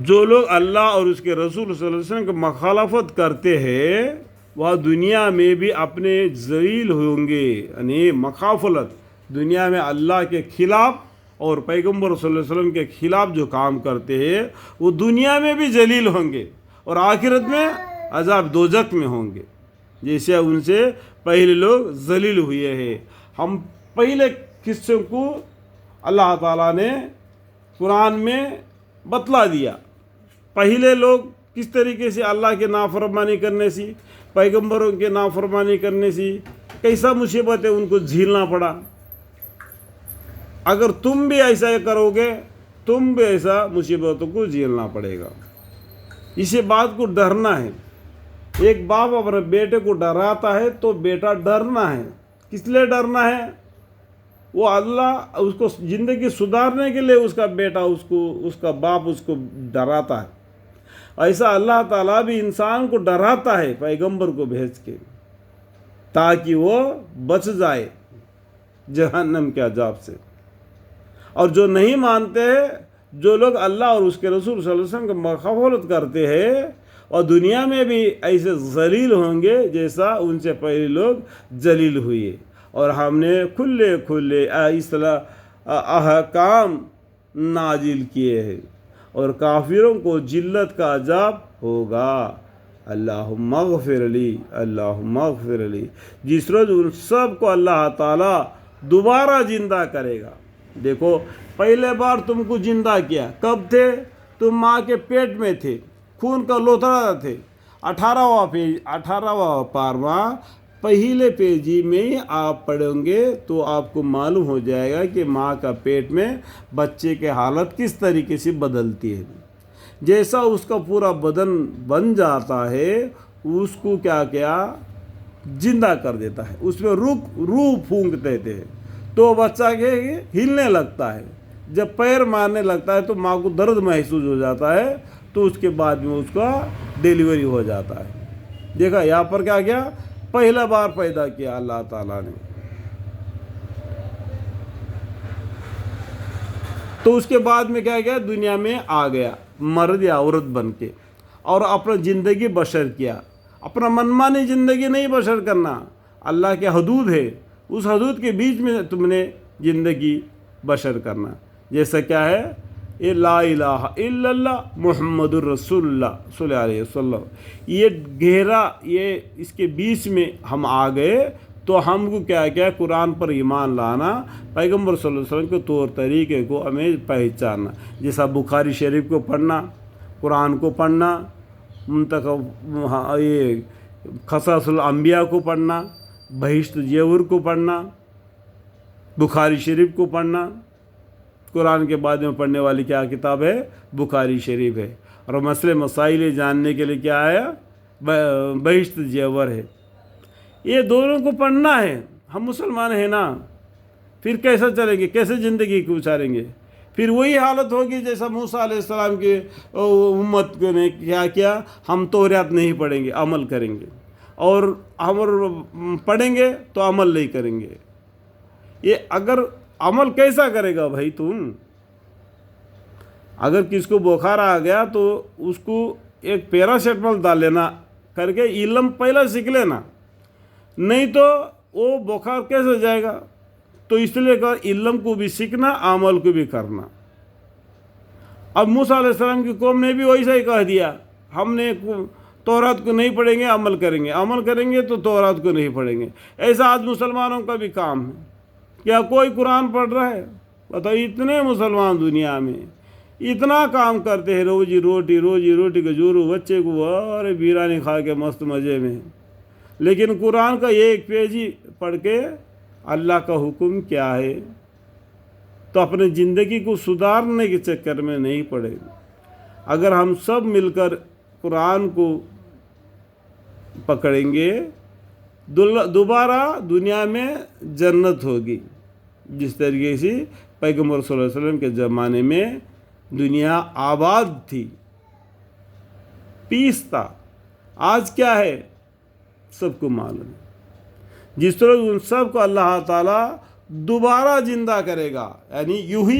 جو لوگ اللہ اور اس کے رسول صلی اللہ علیہ وسلم کی مخالفت کرتے ہیں وہ دنیا میں بھی اپنے ذلیل ہوں گے. یعنی مخافلت دنیا میں اللہ کے خلاف اور پیغمبر صلی اللہ علیہ وسلم کے خلاف جو کام کرتے ہیں وہ دنیا میں بھی ذلیل ہوں گے اور آخرت میں عذاب دوزخ میں ہوں گے، جیسے ان سے پہلے لوگ ذلیل ہوئے ہیں. ہم پہلے قصوں کو اللہ تعالیٰ نے قرآن میں بتلا دیا. پہلے لوگ کس طریقے سے اللہ کے نافرمانی کرنے سے، پیغمبروں کے نافرمانی کرنے سے کیسا مصیبتیں ان کو جھیلنا پڑا. اگر تم بھی ایسا کرو گے تم بھی ایسا مصیبتوں کو جھیلنا پڑے گا. اسی بات کو ڈرنا ہے. ایک باپ اپنے بیٹے کو ڈراتا ہے تو بیٹا ڈرنا ہے. کس لیے ڈرنا ہے؟ وہ اللہ اس کو زندگی سدھارنے کے لیے اس کا بیٹا اس کا باپ اس کو ڈراتا ہے. ایسا اللہ تعالیٰ بھی انسان کو ڈراتا ہے پیغمبر کو بھیج کے، تاکہ وہ بچ جائے جہنم کے عذاب سے. اور جو نہیں مانتے ہیں، جو لوگ اللہ اور اس کے رسول صلی اللہ علیہ وسلم کی مخالفت کرتے ہیں اور دنیا میں بھی ایسے ذلیل ہوں گے جیسا ان سے پہلے لوگ ذلیل ہوئے. اور ہم نے کھلے اصلاح احکام نازل کیے ہیں اور کافروں کو ذلت کا عذاب ہوگا. اللہم اغفر لی، اللہم اغفر لی. جس روز ان سب کو اللہ تعالیٰ دوبارہ زندہ کرے گا. دیکھو پہلے بار تم کو زندہ کیا کب تھے؟ تم ماں کے پیٹ میں تھے، خون کا لوتھڑا تھے. 18واں پارواں پہلے پیجی میں آپ پڑھیں گے تو آپ کو معلوم ہو جائے گا کہ ماں کا پیٹ میں بچے کے حالت کس طریقے سے بدلتی ہے. جیسا اس کا پورا بدن بن جاتا ہے اس کو کیا زندہ کر دیتا ہے. اس میں روح پھونک دیتے ہیں تو بچہ کے ہلنے لگتا ہے. جب پیر مارنے لگتا ہے تو ماں کو درد محسوس ہو جاتا ہے تو اس کے بعد میں اس کا ڈیلیوری ہو جاتا ہے. دیکھا یہاں پر کیا پہلا بار پیدا کیا اللہ تعالیٰ نے. تو اس کے بعد میں کیا دنیا میں آ گیا مرد یا عورت بن کے اور اپنا زندگی بشر کیا. اپنا منمانی زندگی نہیں بشر کرنا. اللہ کے حدود ہے، اس حدود کے بیچ میں تم نے زندگی بشر کرنا. جیسا کیا ہے یہ لا الہ الا اللہ محمد الرسول اللہ صلی اللہ علیہ وسلم. یہ گہرا اس کے بیچ میں ہم آ گئے تو ہم کو کیا قرآن پر ایمان لانا، پیغمبر صلی اللہ علیہ وسلم کے طور طریقے کو ہمیں پہچاننا. جیسا بخاری شریف کو پڑھنا، قرآن کو پڑھنا، یہ قصص الانبیاء کو پڑھنا، بہشت زیور کو پڑھنا، بخاری شریف کو پڑھنا. قرآن کے بعد میں پڑھنے والی کیا کتاب ہے؟ بخاری شریف ہے. اور مسئلے مسائل جاننے کے لیے کیا ہے؟ بہشت زیور ہے. یہ دونوں کو پڑھنا ہے. ہم مسلمان ہیں نا، پھر کیسا چلیں گے؟ کیسے زندگی کو گزاریں گے؟ پھر وہی حالت ہوگی جیسا موسیٰ علیہ السلام کی امت نے کیا ہم توریات نہیں پڑھیں گے، عمل کریں گے، اور ہم پڑھیں گے تو عمل نہیں کریں گے. یہ اگر عمل کیسا کرے گا بھائی تم؟ اگر کس کو بخار آ گیا تو اس کو ایک پیراسیٹامول ڈال لینا کر کے علم پہلے سیکھ لینا، نہیں تو وہ بخار کیسے جائے گا؟ تو اس لیے کہ علم کو بھی سیکھنا، عمل کو بھی کرنا. اب موسیٰ علیہ السلام کی قوم نے بھی ویسا ہی کہہ دیا، ہم نے تورات کو نہیں پڑھیں گے، عمل کریں گے، عمل کریں گے تو تورات کو نہیں پڑھیں گے. ایسا آج مسلمانوں کا بھی کام ہے. کیا کوئی قرآن پڑھ رہا ہے؟ بتاؤ. اتنے مسلمان دنیا میں اتنا کام کرتے ہیں، روزی روٹی کے جورو بچے کو اور بیرانی کھا کے مست مزے میں، لیکن قرآن کا ایک پیج ہی پڑھ کے اللہ کا حکم کیا ہے تو اپنے زندگی کو سدھارنے کے چکر میں نہیں پڑے. اگر ہم سب مل کر قرآن کو پکڑیں گے دوبارہ دنیا میں جنت ہوگی. جس طریقے سے پیغمبر صلی اللہ علیہ وسلم کے زمانے میں دنیا آباد تھی، پیس تھا. آج کیا ہے سب کو معلوم ہے. جس طرح ان سب کو اللہ تعالیٰ دوبارہ زندہ کرے گا، یعنی یحیی